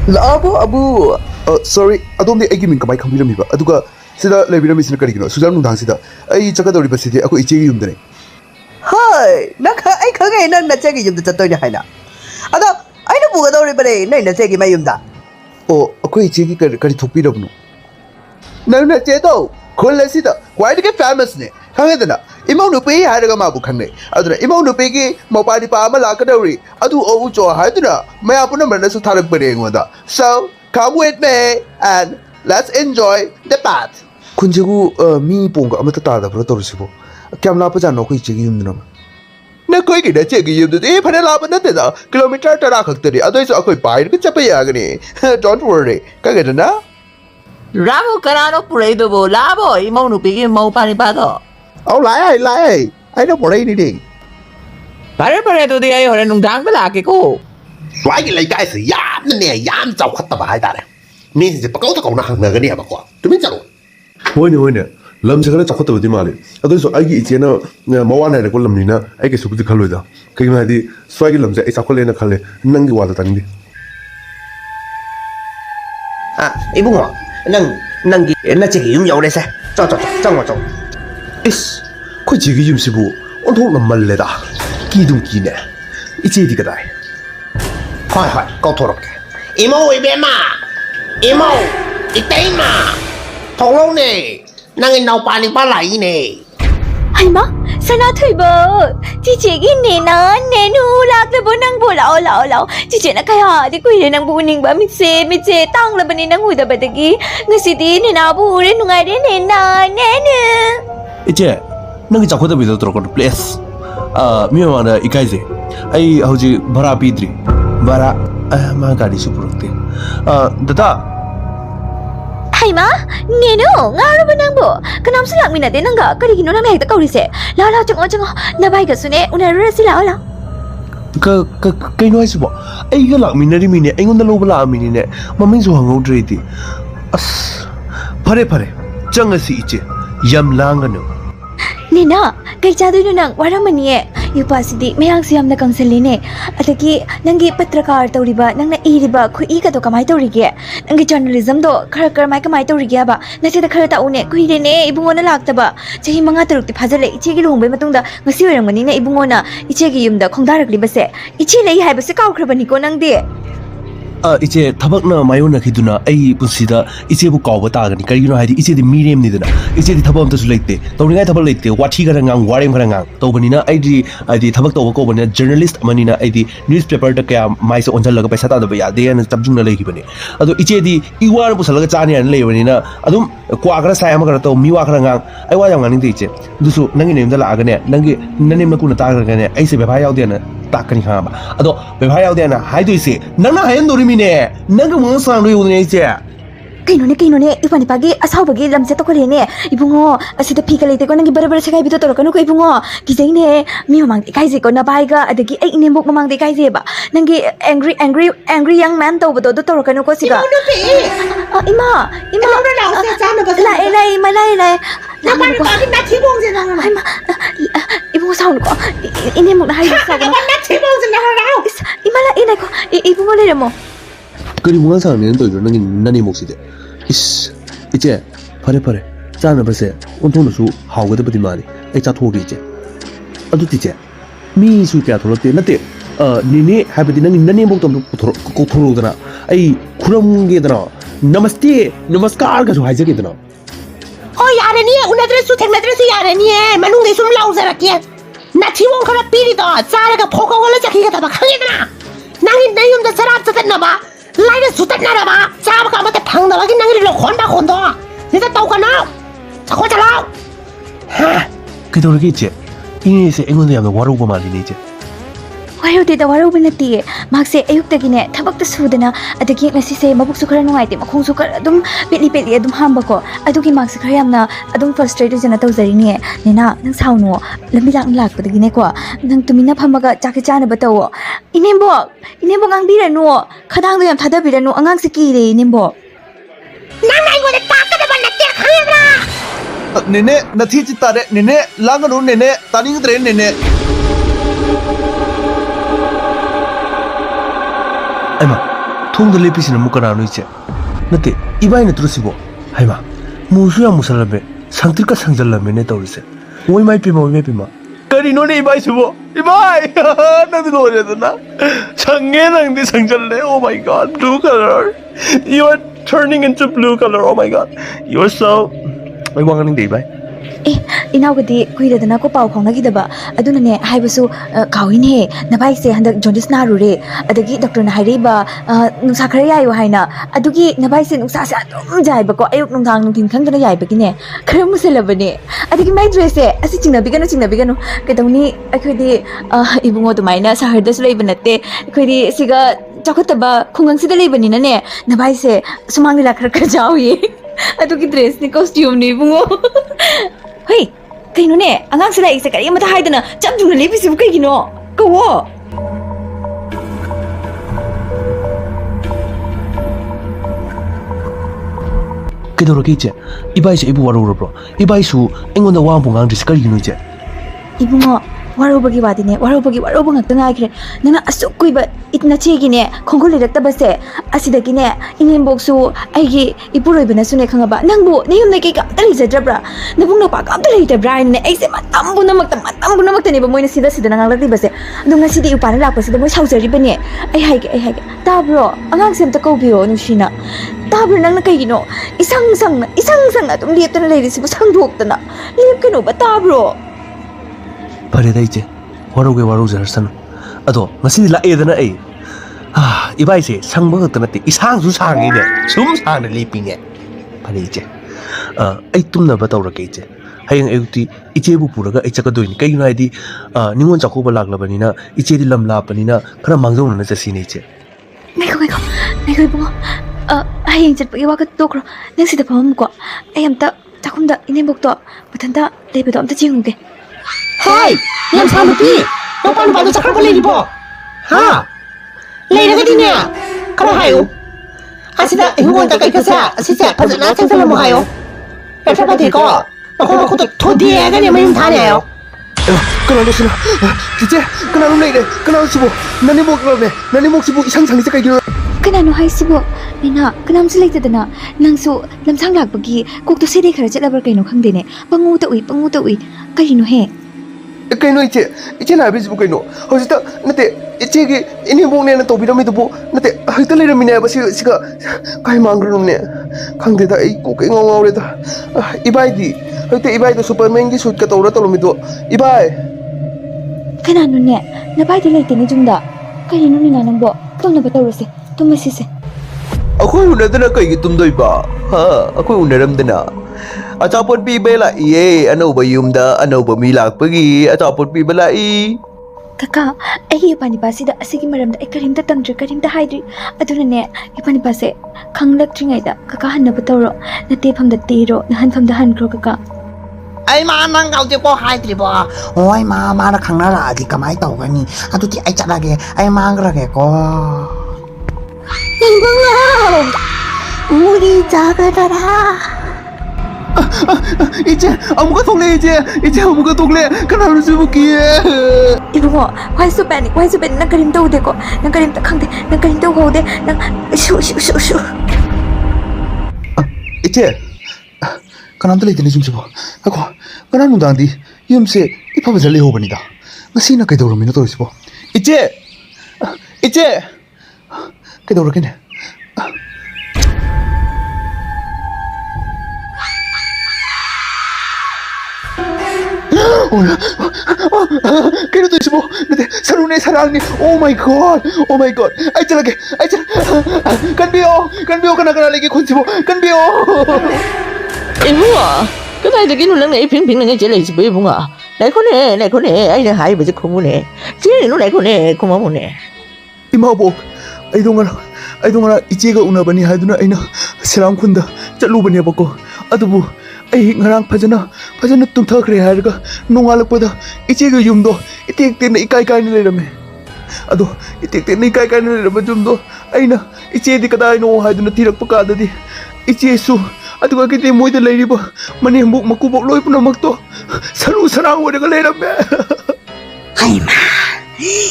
Abu. Sorry, I don't think I give me my computer. Aduga, Sida Labina Miss Carino, Susan Dansida. I check out the university. I could eat you there. Hi, Naka, I can't end the taking of the Tatoya Hina. Ada, I don't know what everybody named the taking my yunda. Oh, a quick chicky can to beat up no. No, not yet though. Colesida, why to get famous? Hangedana, NUPI had a Gamabukane. Other NUPI, Mopadi Pama Lakadori, Adu Ojo Hydra, my opponent to Tarabering. So, come with me and let's enjoy the path. Kunjigu, me ponga, Amatada, Protorsibo. Camlapazano, which you know. No quick, the check you the day, Panelapa, kilometer Tarakari, others occupied with Chapayagani. Don't worry, Kagatana. Ramo Carano Puredo, Labo, EMOU, Mo Panipado. Oh, lie. I don't want anything. Parapareto de Ayo and Dangalaki. Why like I say, Yam, Yam, what the by that? Means the Pacoto Nagania. To me, When Lamsaka Chakota with the Mali. Others I get Moana and Columina, I guess with the Kaluda. Kimadi, Swagilums, a Sakolena Kale, Nangi Water Tangi. Ibu, Nangi, and let's take him your letter. Is quite Jim Sibu, on told Maleda, Kidum Kina. It's a guy. Hi, go to rock. EMOU, EMOU, Itema, Tolone, Nangin now Pani Bala in a. Hima, Sanatuibo, teaching in Nina, Nenu, like the Bunang Bula, Lao, teaching a Kaya, the Queen and Booning, but Mitse, Tang Labanina with a Betagi, the city in Abu, and I didn't Nenu. It's a Nagachakota with the Trocot place. Miwana Ikaze. I Hoji Bara Pidri. Bara Magadi Superti. Data Hima, Nenu, Narabanambo, Kanamsa Mina Denanga, Karino like the Korise, Lala Chango, Nabagasune, Unaresila. Kainoisibo. A yellow minute minute, and on the Lobala minute, Mamins who hung treaty. Pare, Janga Siche, Yam Langano. Nina, Kajadu Nang, Waramania, you pass the Mayangsiam the Consuline, Ataki, Nangi Petrakar Toriba, Nanga Iriba, Kuika to Kamaito Rigia, Nangi journalism do, Karakar Makamaito Rigaba, Nasi the Karata Une, Kuidene, Ibuna Laktaba, Chimangatu, the Pazale, Chigilum, Matunda, Masiram, Manina, Ibuna, Ichigium, the Kondarak Libase, Ichile have a Sikau Krabanico Nang de. It's a Tabakna, my own Hiduna, a Pusida, it's a book of Watagan, Karino had it's the medium Nidana, it's a Tabam to Late, Torinatabalate, what he got around Warim Haranga, Tobanina, I did Tabako, journalist, Manina, I did newspaper to Kam, Mice on the Lagapesata, the Bayade and Tabjuna Lake. Although it's a Iwan Pusalagani and Levanina, Adum, Quagra Sayamarato, Miwakaranga, I was young teacher. Dusu, Nangin the Lagane, Nanim Nakuna Tagane, I say Bayaudiana, Takani Haba. Ado, Bayaudiana, how do you say? Nana Hendori. Naga Monsan Runatia. Kinone, Ipanipagi, a Saubagi, Lamsetokone, Ibungo, a city picale, the Gonagi Barber Sakabito, Ibungo, Kizane, Miamang, Kaiziko, Nabaga, at the Gay book among the Kaizeba, Nangi, angry young man, over the Torocano Cosiga. Ima, it was sound in him. Imala Good once on into Nani Moxide. It's a Pare, Sana Pase, Untonosu, how with the Batimani, a Chatovice. Adutice. Me, Supiatolote, Nate, Nini, happening in the name of Kotorudana, a Kurumgedra, Namaste, Namaskar to Hizakidana. Oh, Yarania, another to take Madrid Yarania, Manungi some louser again. Nati won't have a period, Sarah Poco, Lakina. Now in the Sarata Naba. Light a suit at Naraba, Sabaka, but the tongue of a Honda Honda. Is a token now? What allow? Kitorigice. He is only on the water woman in nature. Why did the war open at the Max Ayukagine, Tabak the Sudana, at the King Messi, Mabusukarano item, Konsukadum, Billy Adum Hambako, Aduki Max Kariamna, Adum frustrators and a Tozarine, Nina, Nansauno, Lamilang Lak with the Guinequa, Nantumina Pamaga, Jakachana Bato, Inimbo, Inimbong Birano, Kadang Tadabirano, Angansiki, Nimbo. Nana would attack the Nene, Natitare, Nene, Langano, Nene, Tanning Drain, Nene. Emma, 통도 레피시는 무까나노 이제 나때 이바이는 들었시고 하이마 무수야 무살라베 상틀까 상잘라메네 떠오르세 오이 마이 피마 까리노네 이바이 수보 이바이 나도 노래잖아 장애낭디 상잘래 오 마이 갓 blue color you are turning into blue color oh my god you are so I want to ibai inaugadi kuidadana ko pau khonagidaba adunane haibasu kawine nabai se handak jaundice narure adagi doctor na hariba nungsa khara yayo haina adugi nabai se nungsa sa adum jaiba ko ayuk nungthang nungthim khangdana yaiba kine khara muselabane adagi mai dress se asi chingnabiganu kedawni akhodi ibungo dumaina saharda su leiba natte akhodi siga chakotaba khungang sida leibani na ne nabai se sumangni la khara khara jawi adugi dress ni costume ni ibungo Hey, kaino ne? Angang sila isa kaya mata haida na jam jung na lepis ibu kayo gino. Kawo. Kedoro kay che, ibai sa ibu waro bro. Ibai su engon na wang bungang dis kari gino che. Ibu mo, waro bagi waro bangak tanga kire. Nana asuk kuy ba itna che gine kongkol lirak tabase. Asida gine ingin boksu ay ibu roy bana sune kanga ba. Nangbo, nayum na kay ka tali sa drabra. Nabung na pa ka tali ta Brian ne ay se matambo na magtani ba mo na sida nang lagdi base. Nung nga sida upana lakpa sida mo sausari ba ne. Ay hay. Ta bro, angang sem ta ko biyo no shina. Ta bro nang na kay gino. Isang na tum liap ta na lady sibo sang duok ta na. Liap ka no ba ta bro? Pare da iche, waro jar sanu. Ado, ngasi lae da na ay. Ibai se sang ba ta na te isang su sang ne. Sum sang na lipi ne. Pare iche. Ay tum na ba taw ra kay iche. Hayang ayuti iche bu puraga ay chaka doin kay yun ay di ningon chako ba laglabani na iche di lamlapani na kana mangzong na sa sine iche. Ngayon ibu mo. Hayang chat pag-iwa ka dokro. Nang sida pa mo ko. Ayam ta takumda inimbok to. Matanda, lebe to amta chingong ke. Hey, yang sama pi. Nang paano ba sa kapal lagi po? Ha? Lay na ka din niya. Kara hayo. Asida, hingon ta kay kasa. Asisa, pasok na sa mo hayo. Pero pati ko. Ako to todiya ka niya may tanya yo. Kenapa sih? Cice, kenapa lagi? Kenapa sih bu? Nani mau sih bu isang sang kayak gitu. Kanano hai sibo nina kanam silai tadana nangsu lamsang lak bagi kok to sede khara chala bar kaino khangdene pangu ta ui kaino he Kaino ice na bis bu kaino hojita nate ice ge ini bong ne na to bidam itu bu nate haita le ramine ba siga kai mangrum ne khangde da ai ko kai ngong le da ibai di haita ibai da superman gi suit ka to ra to mi do ibai kanano ne na bai de lai tini jungda kaino ni nanang bo tong na batawse tumasise Aku unadana kay gitumdoy ba? Ha, aku unaramdana. Atapon pi bela iye, ano ba yumda, ano ba milak pagi, atapon pi bela i. Kaka, ay ipanipasi da asigi maramda ay karimta tangdra karimta haidri aduna ne ipanipase khanglak tringai da kaka hanna batawro na tepam da tiro na hanfam da hankro kaka Ay ma nang gauti po haitri po. Oy ma na khangnara adi kamay tau gani. Aduti ay chalage ay mangrage ko. 이봉아 우리 작아더라 이제 아무가 동네 이제 아무가 동네 그나로 주부기에. 이봉아 화이수 빼니 나 그림 떠오 되고 나 그림 딱 한데 나 그림 떠오 돼 나 슈슈슈슈 이제 그나들 이제 좀 주고 하고 그나는 당디 이음세 이파베 잘 레호버니다 나시나 그대로 미노 또 있어 이제 Kedorogin. Kaya to ismo. Sarunay sarangni. Oh my god. Ay talaga. Kanbiyo ka na lagi kunsibo. Kanbiyo. Ibunga, kaya ito kinulang na iping-ping na nga sila isip ibunga. Naiko ne, ay na hai ba si kumune. Sino naiko ne, kumamune. Imabok. Ay dong ichega unabani haiduna aina siram khunda chalubani bako adubu ai ngarang phajana tumthakre hairga nongalakpada ichega yumdo itekte na ikai ni lerame ado itekte na ikai ni lerame jumdo aina ichedi kadai no haiduna tirakpa kadadi ichesu aduga kite moida leiriba mane muk makubok loi puna makto saru sarang wadaga lerame Ay ma.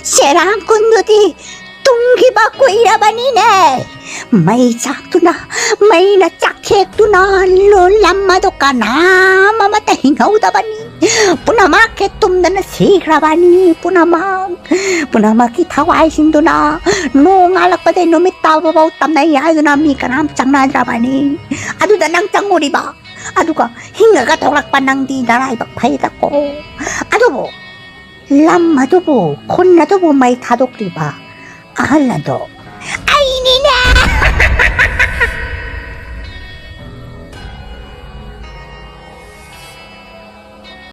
Seram kunduti. Tunggi 받고 일하바니네 may 작두나 may나 짝책두나 롤람마도까 나마마타 힝하우다바니 punamakit tumdana sigrabani punamak kitawaisindoona no ngalak pa din numitawa ba tamnay ayuna mi kanam changna drabani adu danang changuri ba adu ka hinga ka tolak panang di daray bakpayta ko adu bo lam adu bo kun adu bo may tadok di ba ahal na do